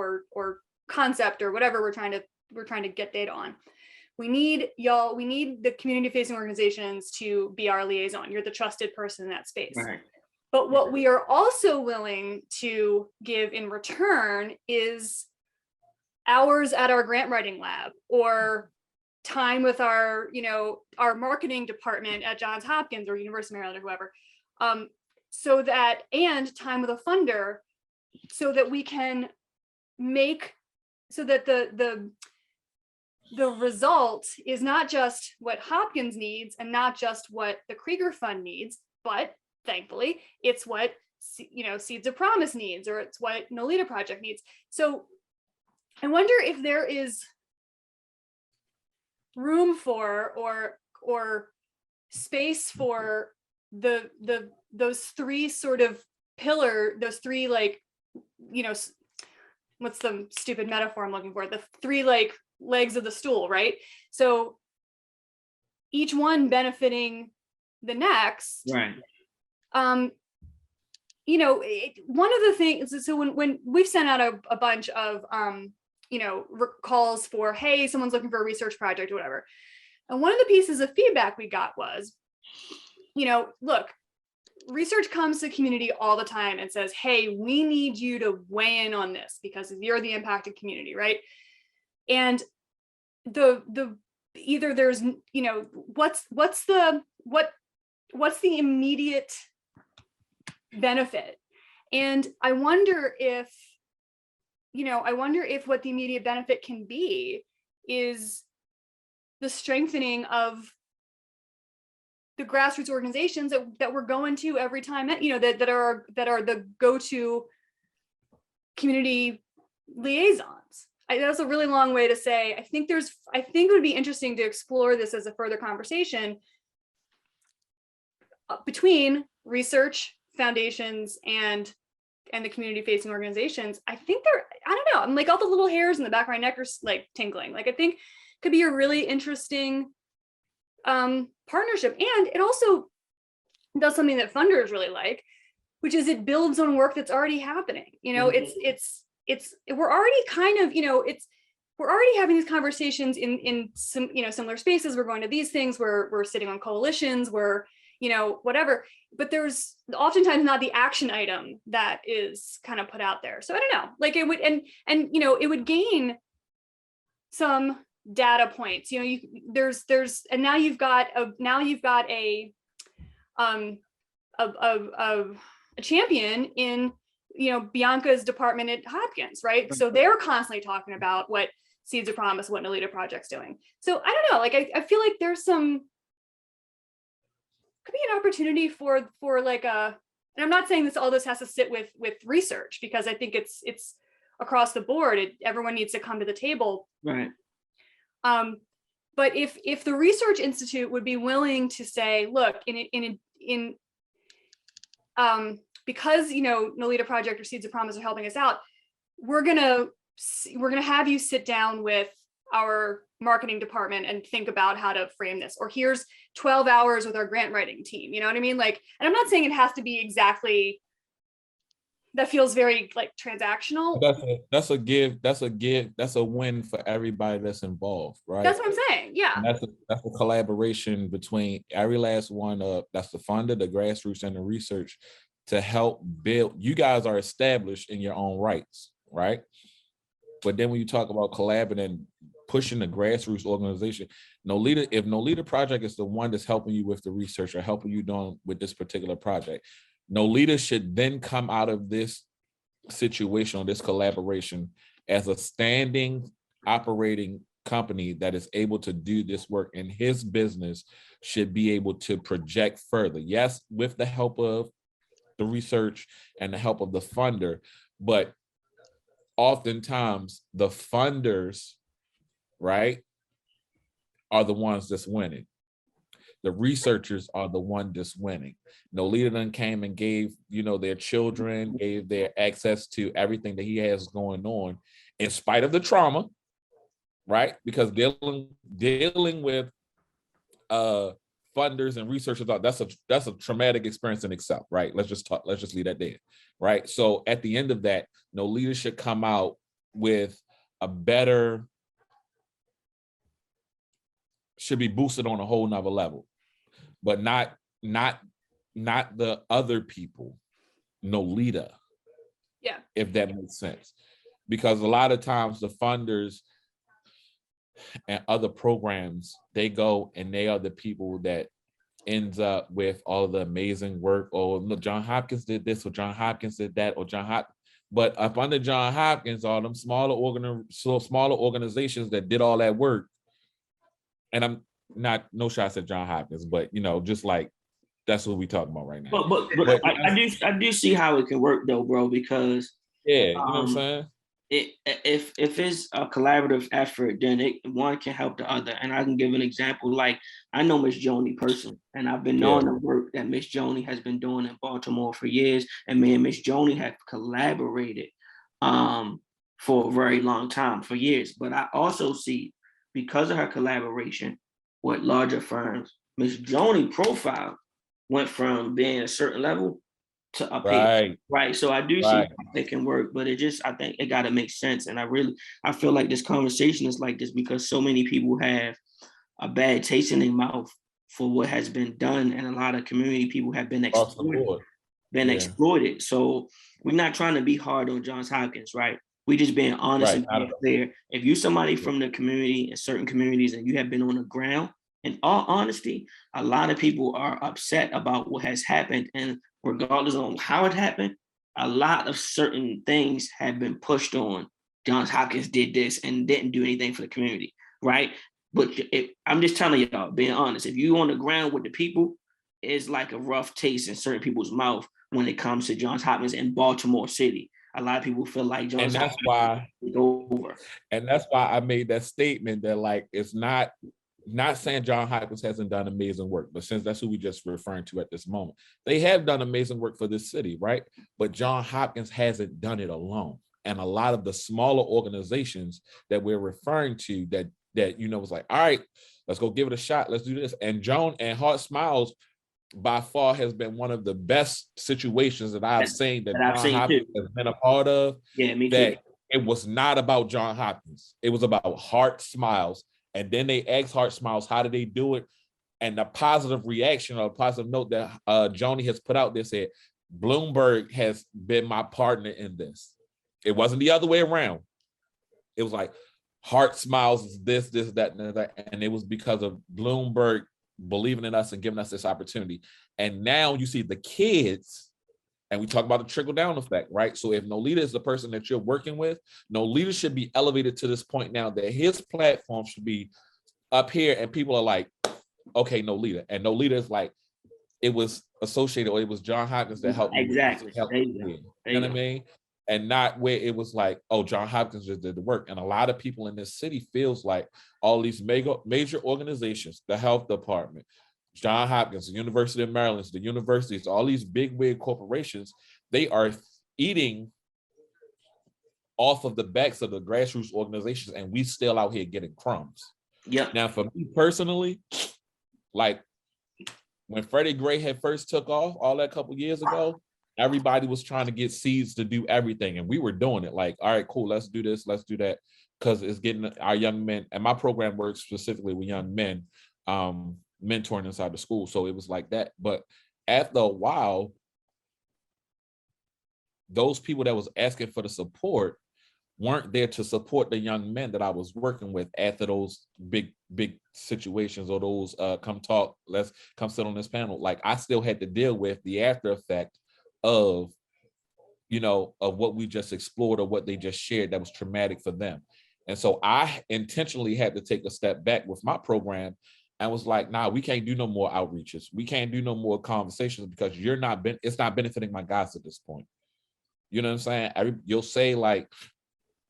concept or whatever we're trying to get data on. We need the community facing organizations to be our liaison. You're the trusted person in that space. Right. But what we are also willing to give in return is hours at our grant writing lab, or time with our marketing department at Johns Hopkins or University of Maryland or whoever, so that, and time with a funder, so that we can make, so that the the result is not just what Hopkins needs and not just what the Krieger Fund needs, but thankfully it's what, you know, Seeds of Promise needs, or it's what Nolita Project needs. So I wonder if there is room for or space for those three sort of those three, like, you know, what's the stupid metaphor I'm looking for? The three like legs of the stool, right? So each one benefiting the next. Right. You know, one of the things, so when we've sent out a bunch of you know, calls for, hey, someone's looking for a research project or whatever. And one of the pieces of feedback we got was, you know, look, research comes to the community all the time and says, hey, we need you to weigh in on this because you're the impacted community, right? And either there's, you know, what's the immediate benefit? And I wonder if, you know, what the immediate benefit can be is the strengthening of the grassroots organizations that we're going to every time, you know, that are the go-to community liaisons. That's a really long way to say, I think it would be interesting to explore this as a further conversation between research foundations and the community facing organizations. I think I don't know, I'm like, all the little hairs in the back of my neck are like tingling. Like, I think could be a really interesting partnership. And it also does something that funders really like, which is it builds on work that's already happening. You know, we're already kind of, you know, we're already having these conversations in some, you know, similar spaces. We're going to these things, we're sitting on coalitions, we're, you know, whatever, but there's oftentimes not the action item that is kind of put out there. So I don't know, like it would, and you know, it would gain some data points, you know, there's and now you've got a champion in, you know, Bianca's department at Hopkins, right? So they're constantly talking about what Seeds of Promise, what Nolita Project's doing. So I don't know, like I feel like there's could be an opportunity for like and I'm not saying all this has to sit with research, because I think it's across the board. Everyone needs to come to the table. Right. But if the Research Institute would be willing to say, look, because, you know, Nolita Project or Seeds of Promise are helping us out, we're gonna have you sit down with our marketing department and think about how to frame this, or here's 12 hours with our grant writing team, you know what I mean? Like, and I'm not saying it has to be exactly, that feels very like transactional. That's a win for everybody that's involved, right? That's what I'm saying. Yeah. And that's a collaboration between every last one of, that's the funder, the grassroots, and the research, to help build. You guys are established in your own rights, right? But then when you talk about collaborating, pushing the grassroots organization, if Nolita Project is the one that's helping you with the research or helping you doing with this particular project, Nolita should then come out of this situation or this collaboration as a standing operating company that is able to do this work, and his business should be able to project further. Yes, with the help of the research and the help of the funder, but oftentimes the funders, right, are the ones that's winning. The researchers are the one that's winning. Nolita done came and gave, you know, their children, gave their access to everything that he has going on, in spite of the trauma, right? Because dealing with funders and researchers, that's a traumatic experience in itself, right? Let's just leave that there, right? So at the end of that, Nolita should come out with a better, should be boosted on a whole nother level, but not the other people, Nolita. Yeah. If that makes sense. Because a lot of times the funders and other programs, they go and they are the people that ends up with all the amazing work. Oh, look, John Hopkins did this, or John Hopkins did that, or but up under John Hopkins, all them smaller organizations that did all that work, and I'm not no shots at John Hopkins, but you know, just like that's what we talking about right now. But I do see how it can work though, bro, because yeah, you know what I'm saying? If it's a collaborative effort, then one can help the other. And I can give an example. Like I know Miss Joni personally, and I've been knowing the work that Miss Joni has been doing in Baltimore for years. And me and Miss Joni have collaborated for a very long time, for years. But I also see, because of her collaboration with larger firms, Miss Joni profile went from being a certain level to up here. Right. So I do see how it can work, but I think it got to make sense. And I feel like this conversation is like this because so many people have a bad taste in their mouth for what has been done. And a lot of community people have been exploited. So we're not trying to be hard on Johns Hopkins, right? We just being honest and being clear. If you're somebody from the community in certain communities and you have been on the ground, in all honesty, a lot of people are upset about what has happened. And regardless of how it happened, a lot of certain things have been pushed on. Johns Hopkins did this and didn't do anything for the community, right? But I'm just telling y'all, being honest, if you on the ground with the people, it's like a rough taste in certain people's mouth when it comes to Johns Hopkins in Baltimore City. A lot of people feel like Johns Hopkins is over. And that's why I made that statement that like it's not saying John Hopkins hasn't done amazing work, but since that's who we just referring to at this moment, they have done amazing work for this city, right? But John Hopkins hasn't done it alone. And a lot of the smaller organizations that we're referring to that you know was like, all right, let's go give it a shot. Let's do this. And Joan and Heart Smiles by far has been one of the best situations that I've seen that John Hopkins has been a part of. Yeah, me too. It was not about John Hopkins. It was about Heart Smiles. And then they asked Heart Smiles, how did they do it? And the positive reaction or positive note that Joni has put out there said, Bloomberg has been my partner in this. It wasn't the other way around. It was like Heart Smiles is this, that, and that. And it was because of Bloomberg believing in us and giving us this opportunity. And now you see the kids, and we talk about the trickle down effect, right? So if Nolita is the person that you're working with, Nolita should be elevated to this point now that his platform should be up here and people are like, okay, Nolita. And Nolita is like, it was associated or it was John Hopkins that helped me. Exactly. You know what I mean? And not where it was like, oh, John Hopkins just did the work. And a lot of people in this city feels like all these major organizations, the health department, John Hopkins, the University of Maryland, the universities, all these big wig corporations, they are eating off of the backs of the grassroots organizations, and we still out here getting crumbs. Yeah. Now, for me personally, like when Freddie Gray had first took off all that couple years ago, everybody was trying to get seeds to do everything, and we were doing it. Like, all right, cool, let's do this, let's do that, because it's getting our young men. And my program works specifically with young men. Mentoring inside the school, so it was like that. But after a while, those people that was asking for the support weren't there to support the young men that I was working with after those big situations or those come talk, let's come sit on this panel. Like I still had to deal with the after effect of, you know, of what we just explored or what they just shared that was traumatic for them. And so I intentionally had to take a step back with my program and was like, nah, we can't do no more outreaches. We can't do no more conversations because it's not benefiting my guys at this point. You know what I'm saying? You'll say like,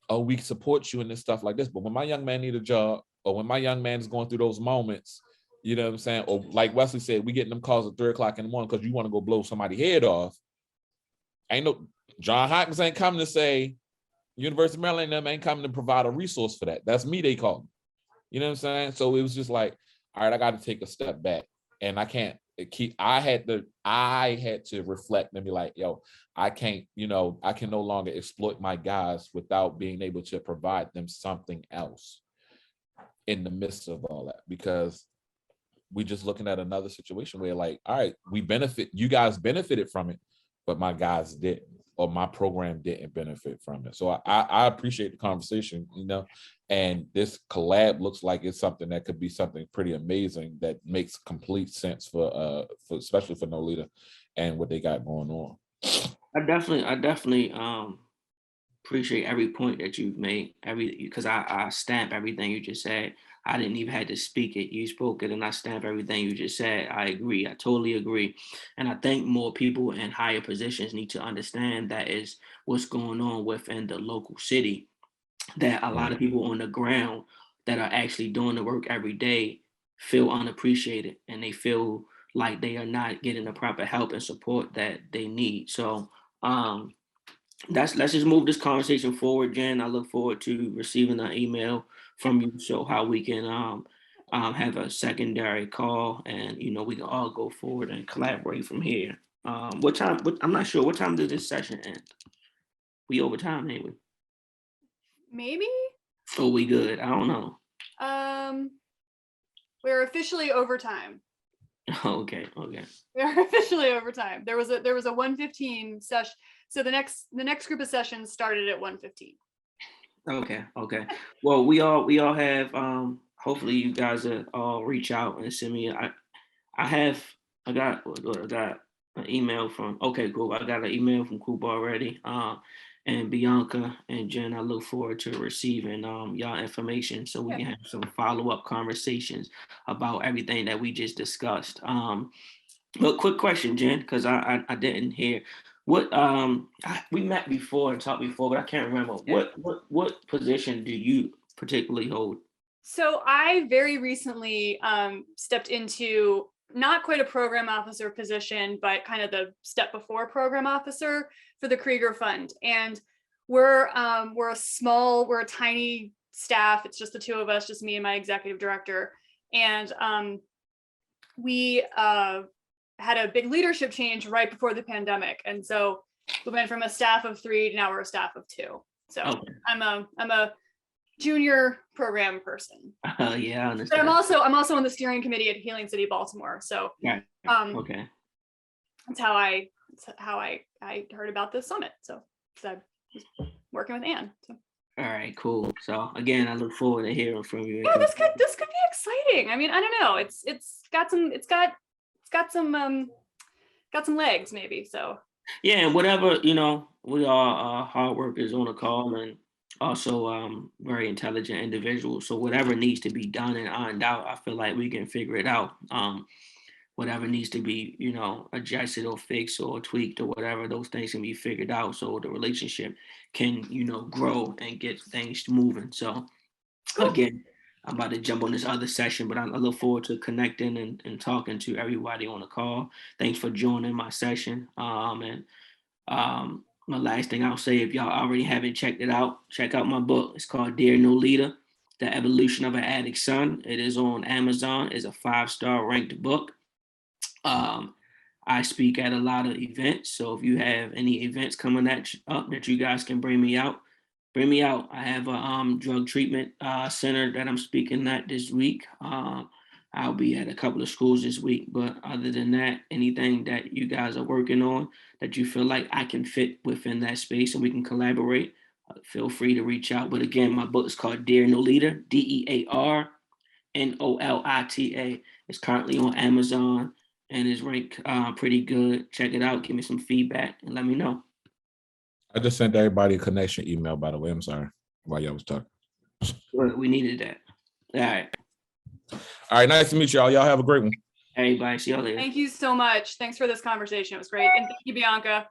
oh, we support you in this stuff like this. But when my young man need a job or when my young man is going through those moments, you know what I'm saying? Or like Wesley said, we getting them calls at 3 o'clock in the morning because you want to go blow somebody's head off. John Hopkins ain't coming to say, University of Maryland them ain't coming to provide a resource for that. That's me, they call me. You know what I'm saying? So it was just like, all right, I got to take a step back, and I can't keep. I had to reflect and be like, yo, I can't. You know, I can no longer exploit my guys without being able to provide them something else in the midst of all that, because we just looking at another situation where like, all right, you guys benefited from it, but my guys didn't, or my program didn't benefit from it. So I appreciate the conversation, you know, and this collab looks like it's something that could be something pretty amazing that makes complete sense for especially for Nolita and what they got going on. I definitely appreciate every point that you've made, because I stamp everything you just said. I didn't even have to speak it. You spoke it, and I stamp everything you just said. I agree. I totally agree. And I think more people in higher positions need to understand that is what's going on within the local city, that a lot of people on the ground that are actually doing the work every day feel unappreciated, and they feel like they are not getting the proper help and support that they need. So let's just move this conversation forward, Jen. I look forward to receiving an email from you, so how we can have a secondary call, and we can all go forward and collaborate from here. What time? I'm not sure. What time does this session end? We over time, ain't we? Maybe. Oh, we good. I don't know. We're officially over time. Okay. We are officially over time. There was a 1:15 session. So the next group of sessions started at 1:15. Okay. Well, we all have. Hopefully, you guys all reach out and send me. I got an email from. Okay, cool. I got an email from Coop already. And Bianca and Jen, I look forward to receiving y'all information, so we can have some follow-up conversations about everything that we just discussed. But quick question, Jen, because I didn't hear what we met before and talked before, but I can't remember. What position do you particularly hold? So I very recently stepped into not quite a program officer position, but kind of the step before program officer for the Krieger Fund. And we're a tiny staff. It's just the two of us, just me and my executive director. And we had a big leadership change right before the pandemic. And so we went from a staff of 3 to now we're a staff of 2. So okay. I'm a junior program person. Yeah, I understand. But I'm also on the steering committee at Healing City, Baltimore. So okay. That's how I heard about this summit. So I was working with Anne. So. All right, cool. So again, I look forward to hearing from you. Yeah, this could be exciting. I mean, I don't know. It's got some legs maybe. So yeah, and whatever, we are hard workers on the call, and also very intelligent individuals. So whatever needs to be done and ironed out, I feel like we can figure it out. Whatever needs to be, adjusted or fixed or tweaked or whatever, those things can be figured out so the relationship can, grow and get things moving. So again, I'm about to jump on this other session, but I look forward to connecting and talking to everybody on the call. Thanks for joining my session. My last thing I'll say, if y'all already haven't checked it out, check out my book. It's called Dear No Leader, The Evolution of an Addict's Son. It is on Amazon. It's a 5-star ranked book. I speak at a lot of events. So if you have any events coming up that you guys can bring me out. I have a drug treatment center that I'm speaking at this week. I'll be at a couple of schools this week, but other than that, anything that you guys are working on that you feel like I can fit within that space and we can collaborate, feel free to reach out. But again, my book is called Dear No Leader, DearNolita. It's currently on Amazon and is ranked pretty good. Check it out, give me some feedback, and let me know. I just sent everybody a connection email, by the way. I'm sorry while y'all was talking. We needed that. All right, nice to meet y'all. Y'all have a great one. Everybody, see y'all later. Thank you so much. Thanks for this conversation. It was great. And thank you, Bianca.